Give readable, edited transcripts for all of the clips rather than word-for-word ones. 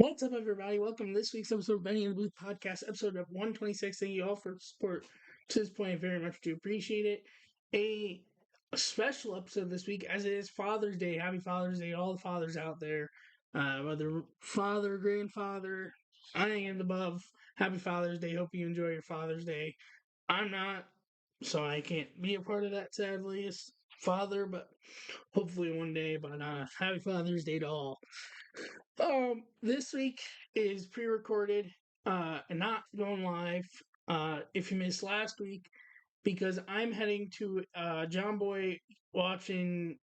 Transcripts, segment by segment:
What's up, everybody? Welcome to this week's episode of Benny and the Booth podcast, episode of 126. Thank you all for support to this point. I very much do appreciate it. A special episode this week, as it is Father's Day. Happy Father's Day to all the fathers out there, whether father, grandfather, anything and above. Happy Father's Day. Hope you enjoy your Father's Day. I'm not, so I can't be a part of that, sadly, as father, but hopefully one day. But happy Father's Day to all. This week is pre-recorded, and not going live. If you missed last week, because I'm heading to John Boy watching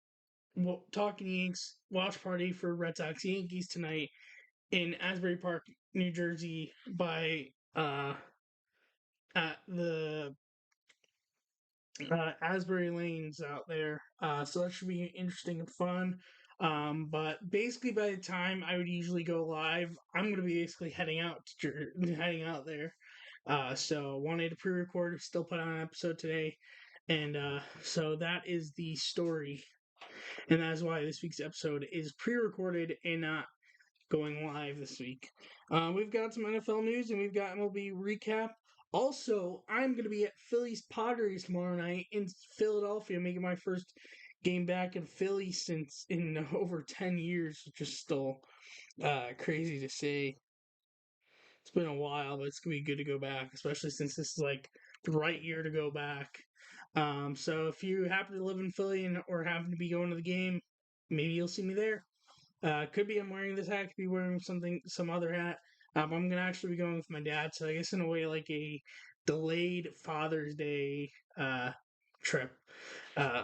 Talking Yanks watch party for Red Sox Yankees tonight in Asbury Park, New Jersey, by at the Asbury Lanes out there. So that should be interesting and fun. But basically, by the time I would usually go live, I'm gonna be basically heading out there. So wanted to pre-record, still put out an episode today, and so that is the story, and that's why this week's episode is pre-recorded and not going live this week. We've got some NFL news and we've got MLB recap. Also, I'm going to be at Phillies Padres tomorrow night in Philadelphia, making my first game back in Philly since in over 10 years, which is still crazy to say. It's been a while, but it's going to be good to go back, especially since this is like the right year to go back. So if you happen to live in Philly or happen to be going to the game, maybe you'll see me there. Could be I'm wearing this hat, could be wearing some other hat. I'm gonna actually be going with my dad, so I guess in a way like a delayed Father's Day trip. Uh,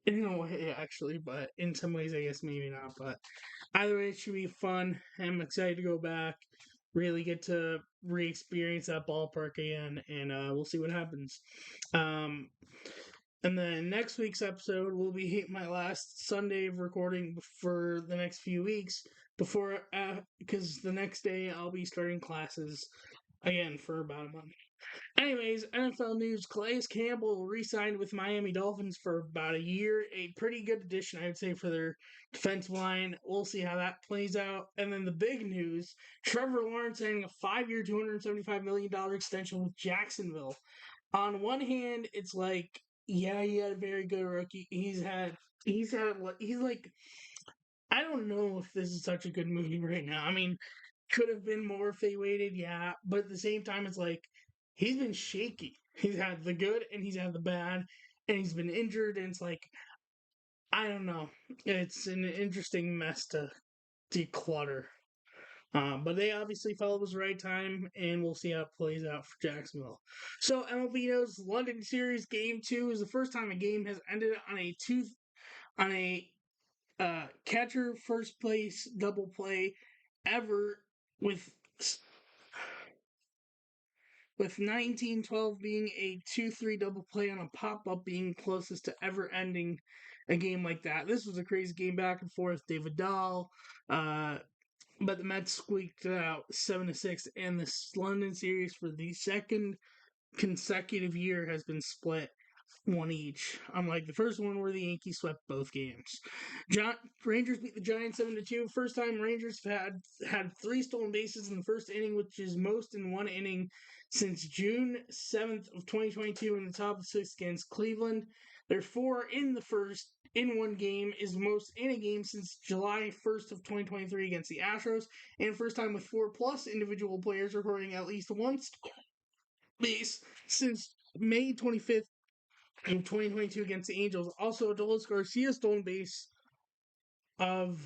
in a way, actually, but in some ways, I guess maybe not. But either way, it should be fun. I'm excited to go back, really get to re-experience that ballpark again, and we'll see what happens. Um, and then next week's episode will be my last Sunday of recording for the next few weeks before, because the next day I'll be starting classes again for about a month. Anyways, NFL news: Calais Campbell re-signed with Miami Dolphins for about a year. A pretty good addition, I would say, for their defensive line. We'll see how that plays out. And then the big news: Trevor Lawrence signing a 5-year, $275 million extension with Jacksonville. On one hand, it's like, yeah, he had a very good rookie. He's like, I don't know if this is such a good movie right now. I mean, could have been more if they waited, yeah, but at the same time, it's like he's been shaky. He's had the good and he's had the bad, and he's been injured, and it's like, I don't know. It's an interesting mess to declutter. But they obviously felt it was the right time, and we'll see how it plays out for Jacksonville. So MLB knows London Series Game 2 is the first time a game has ended on a catcher first place double play ever, with 1912 being a 2-3 double play on a pop up being closest to ever ending a game like that. This was a crazy game back and forth. David Dahl, but the Mets squeaked it out 7-6, and the London series for the second consecutive year has been split one each. Unlike the first one where the Yankees swept both games. Rangers beat the Giants 7-2. First time Rangers have had 3 stolen bases in the first inning, which is most in one inning since June 7th of 2022 in the top of 6 against Cleveland. Their 4 in the first in one game is most in a game since July 1st of 2023 against the Astros, and first time with 4 plus individual players recording at least one base since May 25th in 2022 against the Angels. Also, Adolis Garcia stolen base of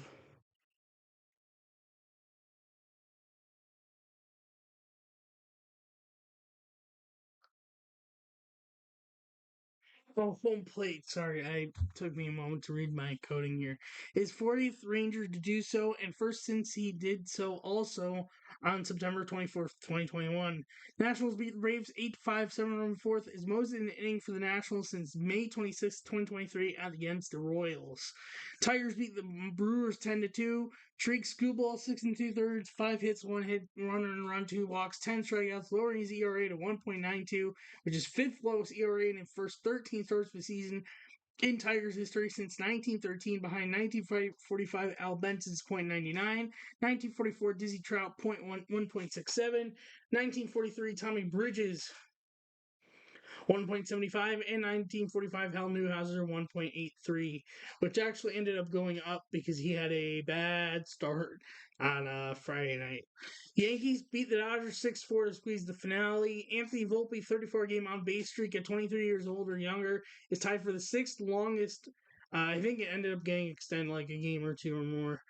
home plate. Sorry, I took me a moment to read my coding here. His 40th Ranger to do so, and first since he did so also on September 24th, 2021. Nationals beat the Braves 8-5, 7-run fourth, is most in an inning for the Nationals since May 26th, 2023 against the Royals. Tigers beat the Brewers 10-2. Treek Screwball 6 2/3, 5 hits, 1 hit, runner and run, 2 walks, 10 strikeouts, lowering his ERA to 1.92, which is fifth lowest ERA in the first 13 starts of the season. in Tigers history since 1913, behind 1945 Al Benson's .99, 1944 Dizzy Trout .1.67, 1943 Tommy Bridges 1.75, and 1945 Hal Newhouser 1.83, which actually ended up going up because he had a bad start on Friday night. Yankees beat the Dodgers 6-4 to squeeze the finale. Anthony Volpe, 34-game on-base streak at 23 years old or younger, is tied for the sixth longest. I think it ended up getting extended like a game or two or more.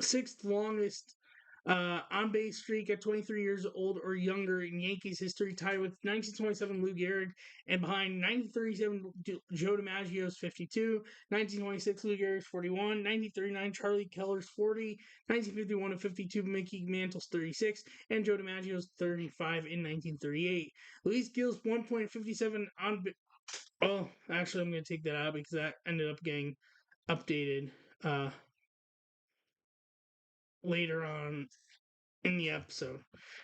Sixth longest on-base streak at 23 years old or younger in Yankees history, tied with 1927 Lou Gehrig, and behind 1937 Joe DiMaggio's 52, 1926 Lou Gehrig's 41, 1939 Charlie Keller's 40, 1951 and 52 Mickey Mantle's 36, and Joe DiMaggio's 35 in 1938. Luis Gil's 1.57 on. Oh, actually, I'm going to take that out because that ended up getting updated later on in the episode.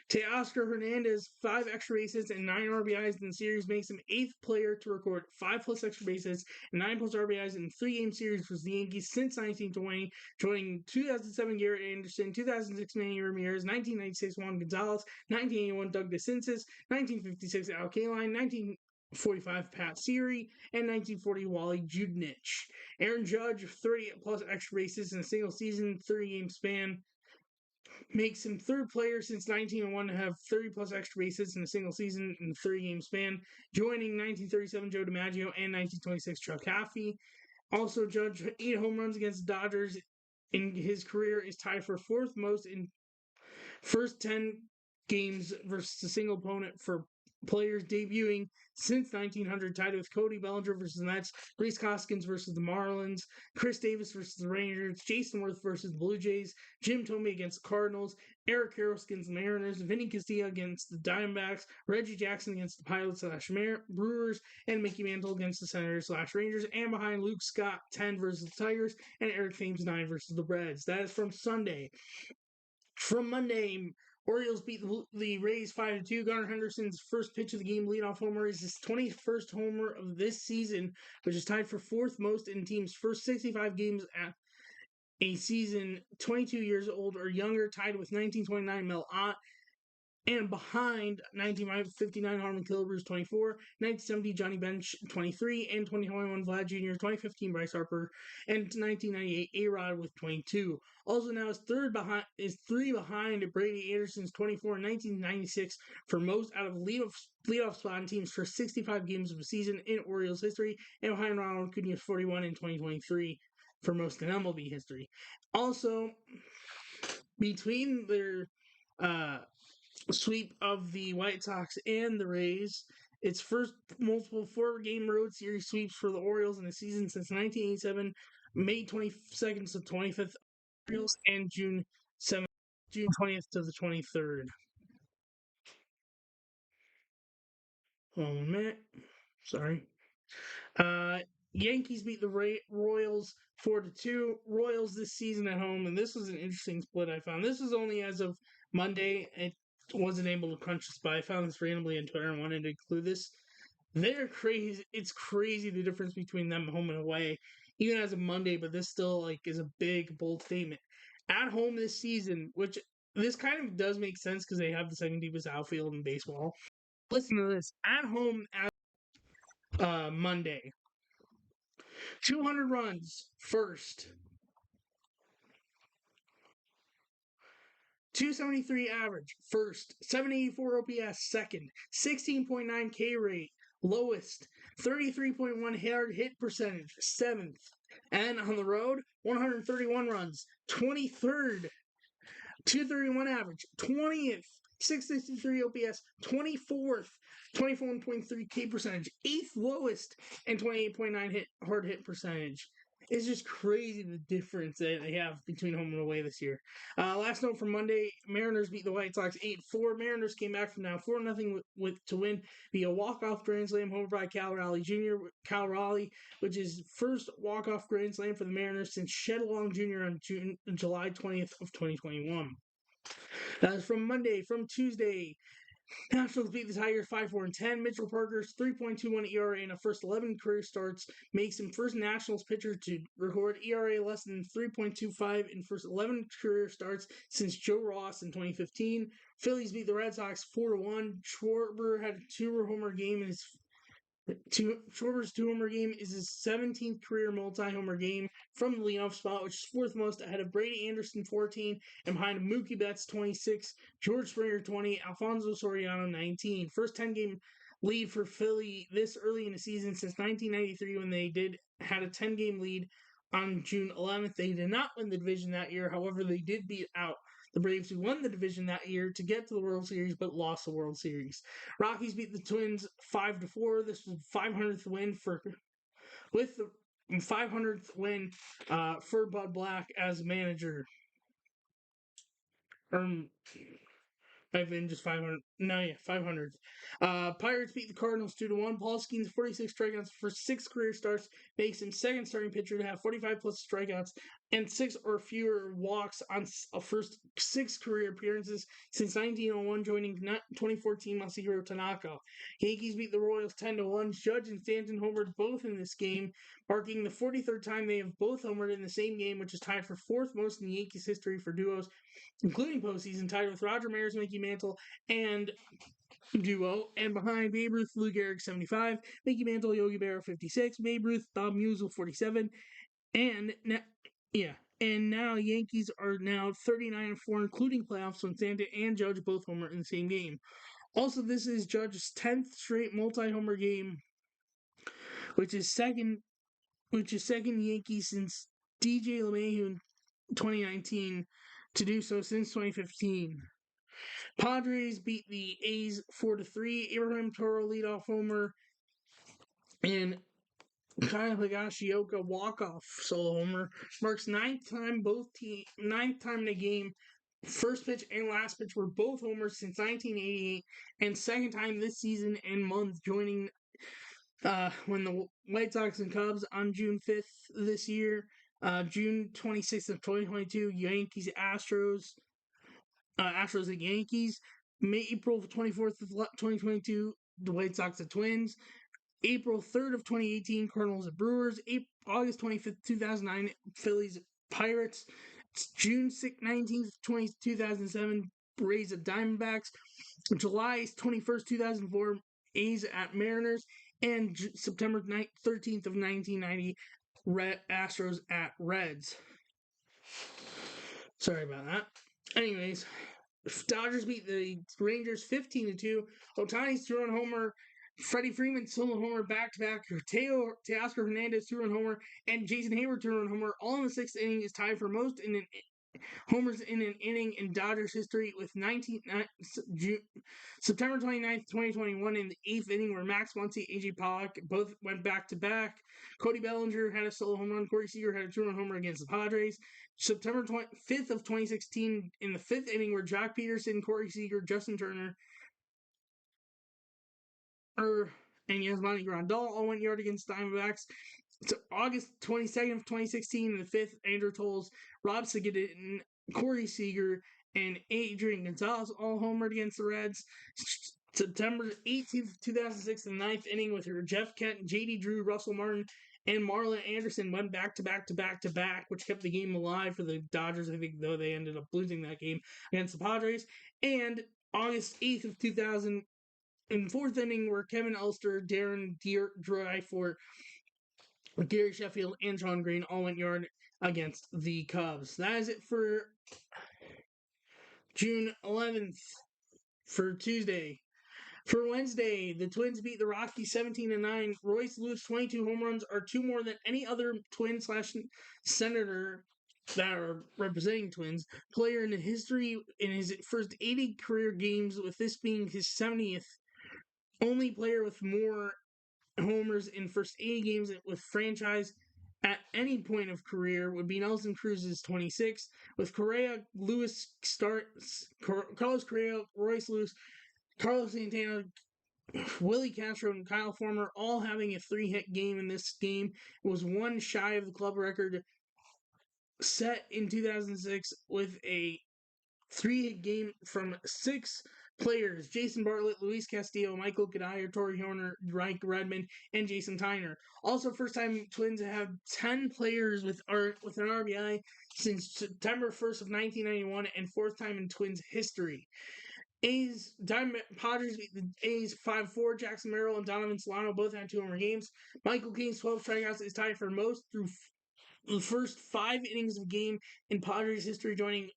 Teoscar Hernandez, 5 extra bases and 9 RBIs in the series, makes him 8th player to record 5+ extra bases and 9+ RBIs in 3-game series for the Yankees since 1920, joining 2007 Garrett Anderson, 2006 Manny Ramirez, 1996 Juan Gonzalez, 1981 Doug DeCinces, 1956 Al Kaline, 1945 Pat Siri, and 1940 Wally Judnich. Aaron Judge, 30+ extra bases in a single season, 30-game span, makes him 3rd player since 1901 to have 30+ extra bases in a single season in a 30-game span, joining 1937 Joe DiMaggio and 1926 Chuck Haffey. Also, Judge 8 home runs against the Dodgers in his career is tied for 4th most in first 10 games versus a single opponent for players debuting since 1900, tied with Cody Bellinger versus the Mets, Rhys Hoskins versus the Marlins, Chris Davis versus the Rangers, Jason Worth versus the Blue Jays, Jim Thome against the Cardinals, Eric Karros against the Mariners, Vinny Castilla against the Diamondbacks, Reggie Jackson against the Pirates/Brewers, and Mickey Mantle against the Senators/Rangers, and behind Luke Scott 10 versus the Tigers, and Eric Thames 9 versus the Reds. That is from Sunday. From Monday, Orioles beat the Rays 5-2. Gunnar Henderson's first pitch of the game leadoff homer is his 21st homer of this season, which is tied for 4th most in the team's first 65 games at a season. 22 years old or younger, tied with 1929 Mel Ott, and behind 1959 Harmon Killebrews 24, 1970 Johnny Bench 23, and 2021 Vlad Jr., 2015 Bryce Harper, and 1998 A-Rod with 22. Also now is 3 behind Brady Anderson's 24 in 1996 for most out of leadoff spot in teams for 65 games of a season in Orioles history, and behind Ronald Acuna's 41 in 2023 for most in MLB history. Also, between their sweep of the White Sox and the Rays, its first multiple 4-game road series sweeps for the Orioles in the season since 1987, May 22nd to 25th, Orioles, and June 20th to the 23rd. 1 minute. Sorry. Yankees beat the Royals 4-2. Royals this season at home, and this was an interesting split I found. This was only as of Monday. It wasn't able to crunch this, but I found this randomly on Twitter and wanted to include this. They're crazy. It's crazy the difference between them home and away, even as of Monday, but this still is a big, bold statement. At home this season, which this kind of does make sense because they have the second deepest outfield in baseball. Listen to this. At home Monday, 200 runs first, 273 average first, 784 OPS second, 16.9 K rate lowest, 33.1 hard hit percentage 7th, and on the road 131 runs 23rd, 231 average 20th, 663 OPS 24th, 24.3 K percentage 8th lowest, and 28.9 hard hit percentage. It's just crazy the difference that they have between home and away this year. Last note from Monday, Mariners beat the White Sox 8-4. Mariners came back from down 4-0 to win via walk-off grand slam homer by Cal Raleigh, which is first walk-off grand slam for the Mariners since Shed Long Jr. on July 20th of 2021. That is from Monday. From Tuesday, Nationals beat the Tigers 5-4-10. Mitchell Parker's 3.21 ERA in a first 11 career starts makes him first Nationals pitcher to record ERA less than 3.25 in first 11 career starts since Joe Ross in 2015. Phillies beat the Red Sox 4-1. Schwarber had a two-homer game in his Schwarber's two-homer game is his 17th career multi-homer game from the leadoff spot, which is fourth most ahead of Brady Anderson 14 and behind Mookie Betts 26, George Springer 20, Alfonso Soriano 19. First 10-game lead for Philly this early in the season since 1993 when they had a 10-game lead on June 11th. They did not win the division that year. However, they did beat out the Braves, who won the division that year to get to the World Series, but lost the World Series. Rockies beat the Twins 5-4. This was 500th win with the 500th win for Bud Black as manager. I've been just 500. No, yeah, 500th. Pirates beat the Cardinals 2-1. Paul Skeens 46 strikeouts for 6 career starts makes him second starting pitcher to have 45 plus strikeouts and 6 or fewer walks on first 6 career appearances since 1901, joining 2014 Masahiro Tanaka. Yankees beat the Royals 10-1. Judge and Stanton homered both in this game, marking the 43rd time they have both homered in the same game, which is tied for fourth most in Yankees history for duos, including postseason, tied with Roger Maris, Mickey Mantle, and duo. And behind Babe Ruth, Lou Gehrig 75, Mickey Mantle, Yogi Berra 56, Babe Ruth, Bob Musial 47, and now Yankees are now 39-4, including playoffs when Stanton and Judge both homer in the same game. Also, this is Judge's 10th straight multi-homer game, which is second Yankees since DJ LeMahieu in 2019 to do so since 2015. Padres beat the A's 4-3. Abraham Toro leadoff homer and Kyle Higashioka walk-off solo homer marks ninth time in the game. First pitch and last pitch were both homers since 1988, and second time this season and month, joining when the White Sox and Cubs on June 5th this year. June 26th of 2022, Yankees Astros and Yankees. April 24th of 2022, the White Sox and Twins. April 3rd of 2018, Cardinals and Brewers. August 25th, 2009, Phillies Pirates. June 19th, 2007, Rays at Diamondbacks. July 21st, 2004, A's at Mariners. And September 13th of 1990, Astros at Reds. Sorry about that. Anyways, Dodgers beat the Rangers 15-2. Ohtani's two-run homer, Freddie Freeman solo homer back-to-back, Teoscar Hernandez two-run homer, and Jason Hayward two-run homer, all in the 6th inning, is tied for most homers in an inning in Dodgers history with September 29th, 2021 in the 8th inning where Max Muncy, A.J. Pollock both went back-to-back. Cody Bellinger had a solo home run. Corey Seager had a two-run homer against the Padres. September 5th of 2016 in the 5th inning where Jock Peterson, Corey Seager, Justin Turner, and Yasmani Grandal all went yard against Diamondbacks. So August 22nd of 2016 in the 5th, Andrew Tolles, Rob Sigurdsson, Corey Seager, and Adrian Gonzalez all homered against the Reds. September 18th, 2006, in the 9th inning with Jeff Kent, J.D. Drew, Russell Martin, and Marlon Anderson went back-to-back, which kept the game alive for the Dodgers, I think, though they ended up losing that game against the Padres. And August 8th of 2000, in the 4th inning, where Kevin Elster, Darren Dryfort, Gary Sheffield, and Sean Green all went yard against the Cubs. That is it for June 11th for Tuesday. For Wednesday, the Twins beat the Rockies 17-9. Royce Lewis' 22 home runs are 2 more than any other Twin/Senator that are representing Twins player in history in his first 80 career games, with this being his 70th. Only player with more homers in first 80 games with franchise at any point of career would be Nelson Cruz's 26, with Correa, Carlos Correa, Royce Lewis, Carlos Santana, Willie Castro, and Kyle Farmer all having a 3-hit game in this game. It was one shy of the club record set in 2006 with a 3-hit game from 6 Players: Jason Bartlett, Luis Castillo, Michael Kadire, Torrey Horner, Reich Redmond, and Jason Tyner. Also, first time Twins have 10 players with an RBI since September 1st of 1991, and fourth time in Twins history. Padres beat the A's 5-4. Jackson Merrill and Donovan Solano both had 2 homer games. Michael King's 12 strikeouts is tied for most through the first 5 innings of a game in Padres history, joining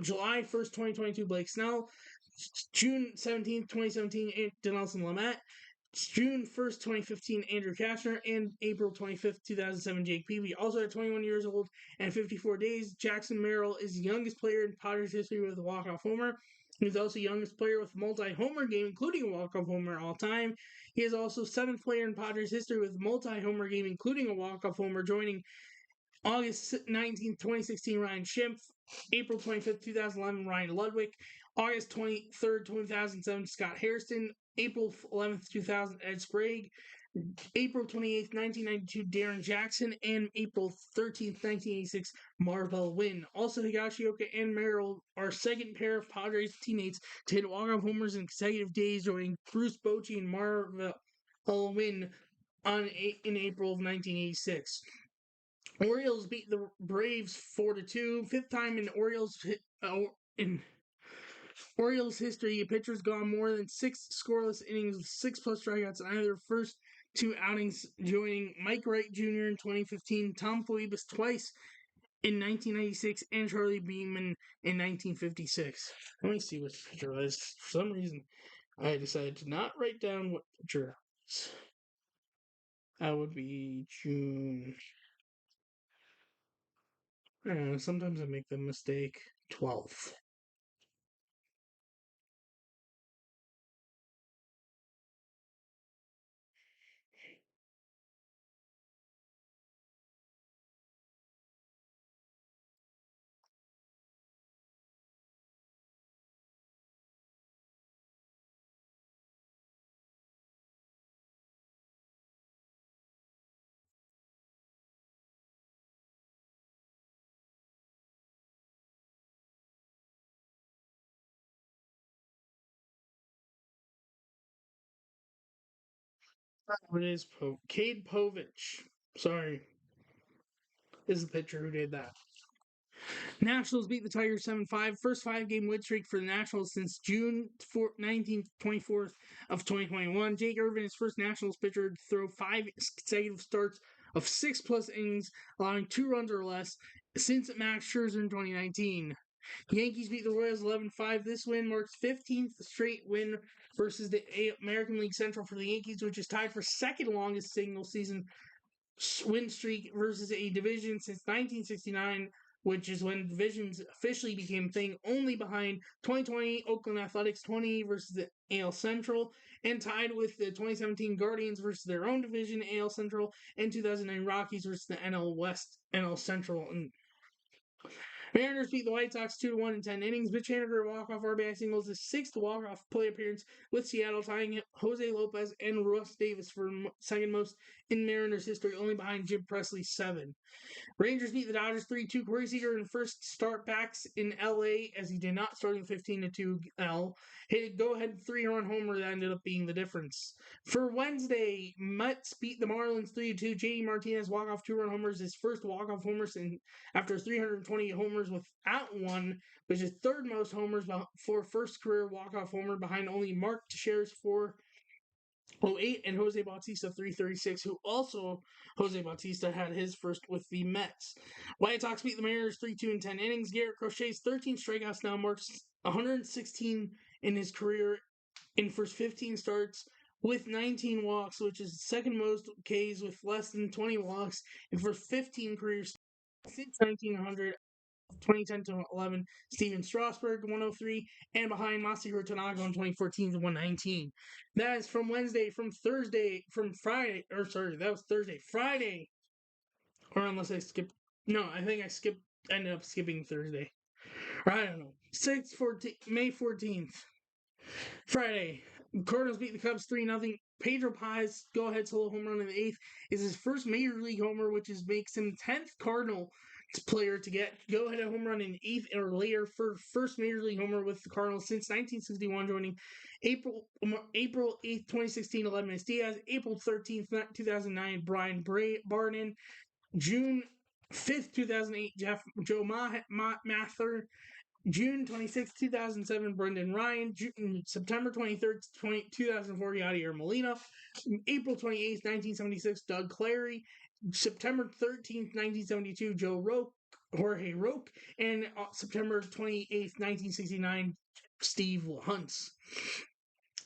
July 1st, 2022, Blake Snell, June 17th, 2017, Dinelson Lamet, June 1st, 2015, Andrew Cashner, and April 25th, 2007, Jake Peavy. Also at 21 years old and 54 days, Jackson Merrill is the youngest player in Padres history with a walk-off homer. He's also the youngest player with a multi-homer game, including a walk-off homer all time. He is also 7th player in Padres history with a multi-homer game, including a walk-off homer, joining August 19th, 2016, Ryan Schimpf. April 25th, 2011, Ryan Ludwig. August 23rd, 2007, Scott Hairston. April 11th, 2000, Ed Sprague. April 28th, 1992, Darren Jackson. And April 13th, 1986, Marvell Wynn. Also, Higashioka and Merrill are second pair of Padres teammates to hit walk-off homers in consecutive days, joining Bruce Bochy and Marvell Wynn in April of 1986. Orioles beat the Braves 4-2. Fifth time in Orioles history, a pitcher's gone more than 6 scoreless innings with 6+ strikeouts in either first 2 outings, joining Mike Wright Jr. in 2015, Tom Phoebus twice in 1996, and Charlie Beeman in 1956. Let me see which pitcher it was. For some reason, I decided to not write down what pitcher it was. That would be June. Sometimes I make the mistake. 12th. It is Cade Povich. Sorry, is the pitcher who did that. Nationals beat the Tigers 7-5. First 5-game win streak for the Nationals since June 19th, 24th of 2021. Jake Irvin is first Nationals pitcher to throw 5 consecutive starts of 6+ innings, allowing 2 runs or less since Max Scherzer in 2019. Yankees beat the Royals 11-5. This win marks 15th straight win versus the American League Central for the Yankees, which is tied for second longest single season win streak versus a division since 1969, which is when divisions officially became a thing, only behind 2020 Oakland Athletics 20 versus the AL Central, and tied with the 2017 Guardians versus their own division, AL Central, and 2009 Rockies versus the NL West, NL Central. And Mariners beat the White Sox 2-1 in 10 innings. Mitch Haniger walk-off RBI singles, his 6th walk-off play appearance with Seattle, tying Jose Lopez and Russ Davis for second most in Mariners history, only behind Jim Presley's 7. Rangers beat the Dodgers 3-2. Corey Seager in first start backs in LA, as he did not start in the 15-2 L. Hit a go-ahead 3-run homer that ended up being the difference. For Wednesday, Mets beat the Marlins 3-2. JD Martinez walk-off 2-run homers, his first walk-off homers after 320 homers without one, which is third most homers for first career walk-off homer, behind only Mark Teixeira's 408 and Jose Bautista 336, who also Jose Bautista had his first with the Mets. White Sox beat the Mariners 3-2 in 10 innings. Garrett Crochet's 13 strikeouts now marks 116 in his career in first 15 starts with 19 walks, which is second most Ks with less than 20 walks in first 15 career since 1900. 2010 to 11, Steven Strasburg 103, and behind Masahiro Tanaka in 2014 to 119. That is from Wednesday, from Friday, or sorry, that was Thursday, Friday, or unless I skipped. No, I think I ended up skipping Thursday. Or I don't know. May 14th, Friday. Cardinals beat the Cubs 3-0. Pedro Paz go-ahead solo home run in the 8th is his first major league homer, which makes him 10th Cardinal player to get go-ahead home run in eighth or later for first major league homer with the Cardinals since 1961, joining April 8th, 2016, Aledmys Diaz, April 13th, 2009, Brian Barden, June 5th, 2008, Joe Mather, June 26, 2007, Brendan Ryan. September 23rd, 2004, Yadier Molina. April 28th, 1976, Doug Clary. September 13th, 1972, Jorge Roque. And September 28th, 1969, Steve Hunts.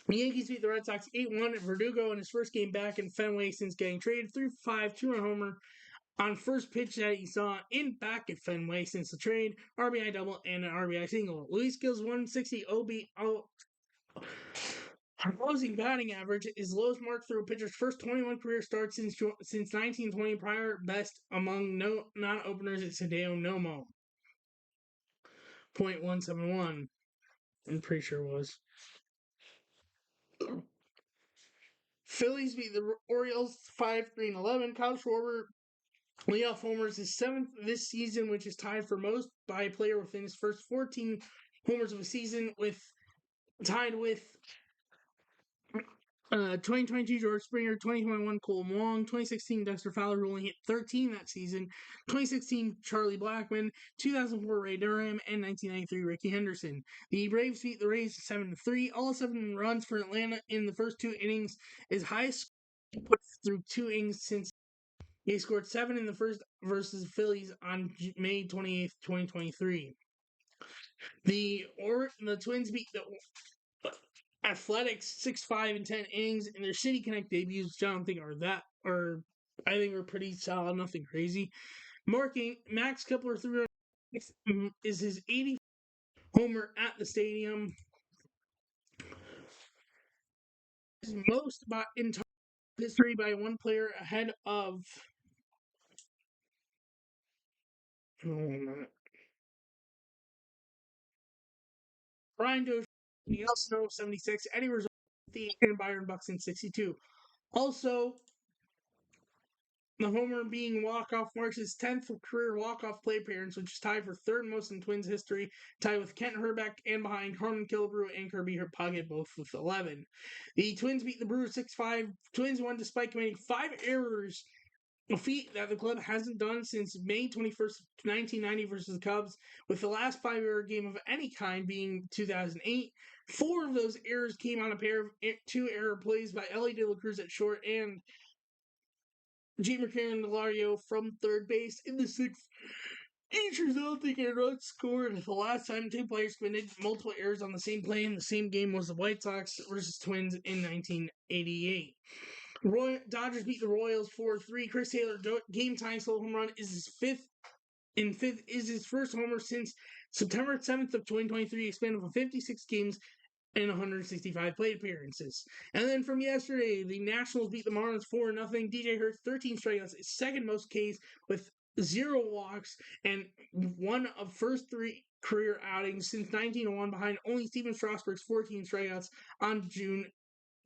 The Yankees beat the Red Sox 8-1 at Verdugo in his first game back in Fenway since getting traded. 3-5, two-run homer on first pitch that he saw in back at Fenway since the trade, RBI double and an RBI single. Luis Gil's 160 opposing batting average is lowest mark through a pitcher's first 21 career starts since 1920. Prior best among non-openers at Hideo Nomo. .171. I'm pretty sure it was. Phillies beat the Orioles 5-3-11. Kyle Schwarber leadoff homers is 7th this season, which is tied for most by a player within his first 14 homers of a season, tied with 2022 George Springer, 2021 Cole Wong, 2016 Dexter Fowler, who only hit 13 that season, 2016 Charlie Blackmon, 2004 Ray Durham, and 1993 Ricky Henderson. The Braves beat the Rays 7-3. All 7 runs for Atlanta in the first 2 innings is highest put through 2 innings since he scored 7 in the first versus Phillies on May 28th, 2023. The Twins beat the Athletics 6-5 in 10 innings in their City Connect debuts. I don't think I think are pretty solid, nothing crazy. Marking Max Kepler 306 is his 80th homer at the stadium. His most in history by one player ahead of. Brian Dozier, Miguel Sano 76, Eddie Rizzo, and Byron Buxton 62. Also, the homer being walk-off marks his 10th career walk-off play appearance, which is tied for third most in Twins history, tied with Kent Herbeck and behind Harmon Killebrew and Kirby Puckett, both with 11. The Twins beat the Brewers 6-5. Twins won despite committing 5 errors, a feat that the club hasn't done since May 21st, 1990 versus the Cubs, with the last 5-error game of any kind being 2008. 4 of those errors came on a pair of 2-error plays by Ellie De La Cruz at short and G. Mercado from third base in the 6th. Each resulting in runs scored. The last time 2 players committed multiple errors on the same play in the same game was the White Sox versus Twins in 1988. Dodgers beat the Royals 4-3. Chris Taylor game-time solo home run is his 5th. In 5th is his first homer since September 7th of 2023, expanded from 56 games and 165 plate appearances. And then from yesterday, the Nationals beat the Marlins 4-0. DJ Hurts 13 strikeouts, his second most Ks with 0 walks and one of first 3 career outings since 1901, behind only Steven Strasburg's 14 strikeouts on June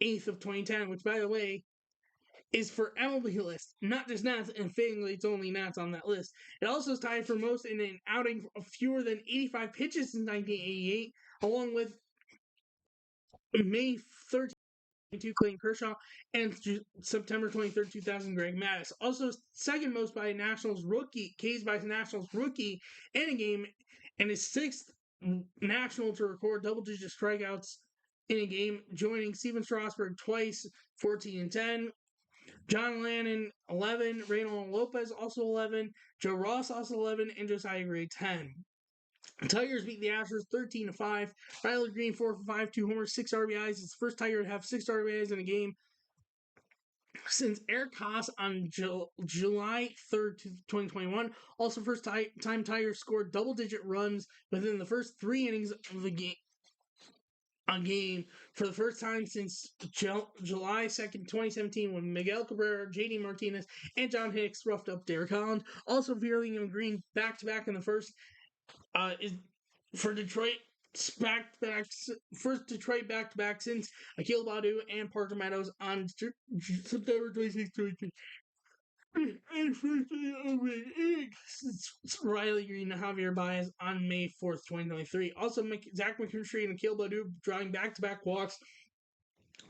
8th of 2010, which, by the way, is for MLB list, not just Nats, and fittingly, it's only Nats on that list. It also is tied for most in an outing of fewer than 85 pitches since 1988, along with May 13th, Clayton Kershaw, and September 23rd, 2000, Greg Maddux. Also, second most by Nationals rookie, Ks by Nationals rookie in a game, and his 6th National to record double-digit strikeouts in a game, joining Steven Strasburg twice, 14 and 10. John Lannon, 11. Reynolds Lopez, also 11. Joe Ross, also 11. And Josiah Gray, 10. Tigers beat the Astros 13-5. Riley Green 4 for 5, 2 homers, 6 RBIs. It's the first Tiger to have 6 RBIs in a game since Eric Haas on July 3rd, 2021. Also, first time Tigers scored double-digit runs within the first 3 innings of the game. A game for the first time since July 2nd, 2017, when Miguel Cabrera, JD Martinez, and John Hicks roughed up Derek Holland. Also, Vierling and Green back-to-back in the first is for Detroit. First Detroit back-to-back since Akil Baddoo and Parker Meadows on September 26th, 2023. And firstly, Riley Green and Javier Baez on May 4th, 2023. Also, Zach McKinstry and Akil Baddoo drawing back-to-back walks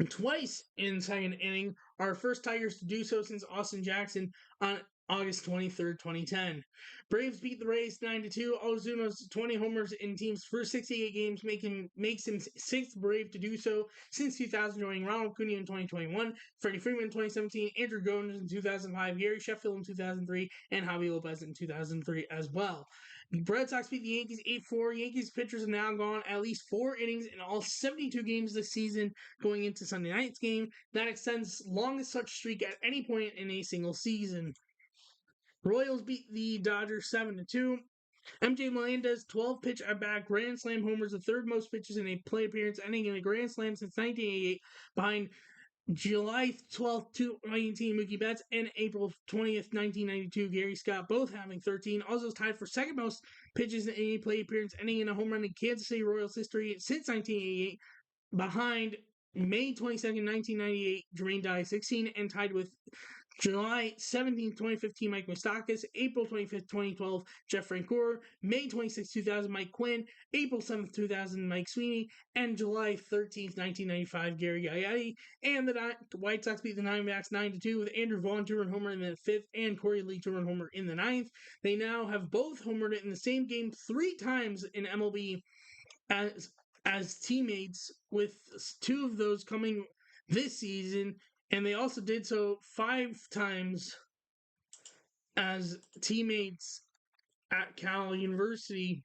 twice in second inning, our first Tigers to do so since Austin Jackson on August 23rd, 2010. Braves beat the Rays 9-2. Ozuna's 20 homers in team's first 68 games makes him sixth Brave to do so since 2000, joining Ronald Acuna in 2021, Freddie Freeman in 2017, Andrew Jones in 2005, Gary Sheffield in 2003, and Javi Lopez in 2003 as well. The Red Sox beat the Yankees 8-4. Yankees pitchers have now gone at least 4 innings in all 72 games this season, going into Sunday night's game. That extends longest such streak at any point in a single season. Royals beat the Dodgers 7-2. MJ Melendez 12-pitch at-bat grand slam homers, the third most pitches in a plate appearance, ending in a grand slam since 1988, behind July 12th, 2019, Mookie Betts, and April 20th, 1992, Gary Scott, both having 13. Also tied for second most pitches in any plate appearance, ending in a home run in Kansas City Royals history since 1988, behind May 22nd, 1998, Jermaine Dye, 16, and tied with July 17th, 2015, Mike Moustakas, April 25th, 2012, Jeff Francoeur, May 26th, 2000, Mike Quinn, April 7th, 2000, Mike Sweeney, and July 13th, 1995, Gary Gaetti. And the White Sox beat the Diamondbacks 9-2 with Andrew Vaughn two-run homer in the 5th and Corey Lee two-run homer in the 9th. They now have both homered in the same game 3 times in MLB as teammates, with 2 of those coming this season, and they also did so 5 times as teammates at Cal University,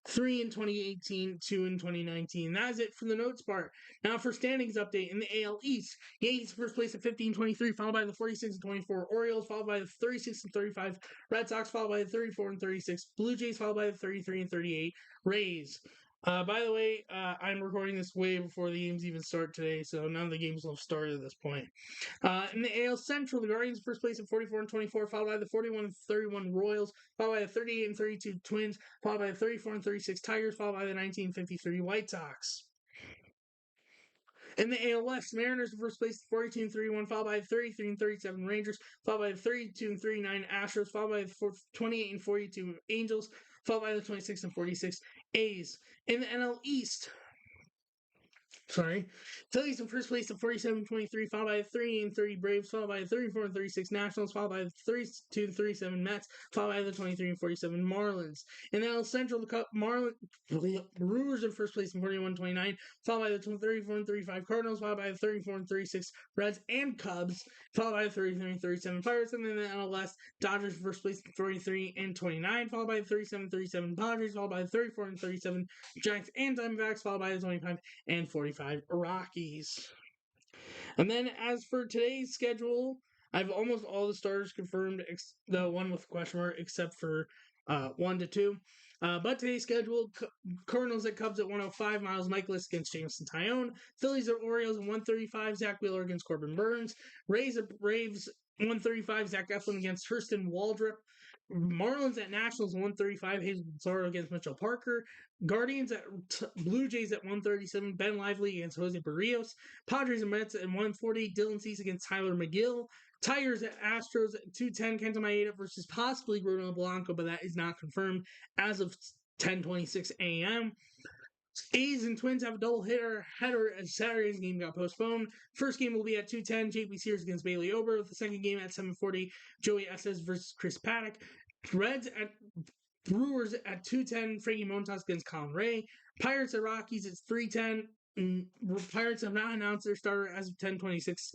3 in 2018, 2 in 2019. That is it for the notes part. Now for standings update in the AL East. Yankees first place at 15-23, followed by the 46-24 Orioles, followed by the 36-35 Red Sox, followed by the 34-36 Blue Jays, followed by the 33-38 Rays. By the way, I'm recording this way before the games even start today, so none of the games will have started at this point. In the AL Central, the Guardians first place at 44-24, followed by the 41-31 Royals, followed by the 38-32 Twins, followed by the 34-36 Tigers, followed by the 19-53 White Sox. In the AL West, Mariners first place at 42-31, followed by the 33-37 Rangers, followed by the 32-39 Astros, followed by the 28-42 Angels, followed by the 26-46 A's. In the NL East, Phillies in first place at 47-23, followed by the 38-30 Braves, followed by the 34-36 Nationals, followed by the 32-37 Mets, followed by the 23-47 Marlins. In the NL Central, the Brewers in first place at 41-29, followed by the 34-35 Cardinals, followed by the 34-36 Reds and Cubs, followed by the 33-37 Pirates. And then in the NL West, Dodgers first place at 43-29, followed by the 37-37 Padres, followed by the 34-37 Giants and Diamondbacks, followed by the 25-45 Rockies. And then as for today's schedule, I have almost all the starters confirmed, the one with question mark, except for 1 to 2. But today's schedule: Cardinals at Cubs at 105, Miles Michaelis against Jameson Tyone. Phillies at Orioles at 135, Zach Wheeler against Corbin Burns. Rays at Braves 135, Zach Eflin against Hurston Waldrop. Marlins at Nationals 135, Hazel Pizarro against Mitchell Parker. Guardians at Blue Jays at 137, Ben Lively against Jose Barrios. Padres and Mets at 140, Dylan Cease against Tyler McGill. Tigers at Astros at 210, Kenta Maeda versus possibly Bruno Blanco, but that is not confirmed as of 10:26 a.m. A's and Twins have a double header as Saturday's game got postponed. First game will be at 2:10, JP Sears against Bailey Ober. With the second game at 7:40, Joey Estes versus Chris Paddock. Reds at Brewers at 2:10, Frankie Montas against Colin Ray. Pirates at Rockies at 3:10. Pirates have not announced their starter as of 10:26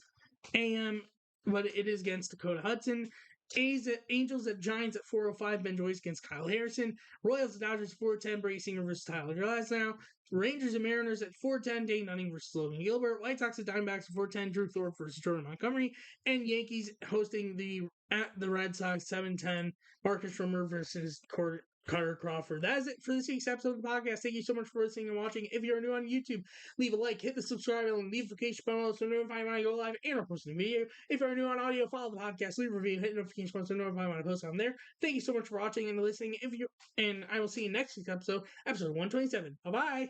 a.m., but it is against Dakota Hudson. Angels at Giants at 4:05, Ben Joyce against Kyle Harrison. Royals at Dodgers 4:10, Brady Singer versus Tyler Glasnow. Rangers and Mariners at 4:10, Dane Dunning versus Logan Gilbert. White Sox at Diamondbacks at 4:10, Drew Thorpe versus Jordan Montgomery. And Yankees hosting the Red Sox 7:10, Marcus Stroman versus Carter Crawford. That is it for this week's episode of the podcast. Thank you so much for listening and watching. If you're new on YouTube, leave a like, hit the subscribe button, leave the notification bell so notify when I go live and or post a new video. If you're new on audio, follow the podcast, leave a review, hit the notification bell so notify when I post on there. Thank you so much for watching and listening. And I will see you next week's episode 127. Bye bye.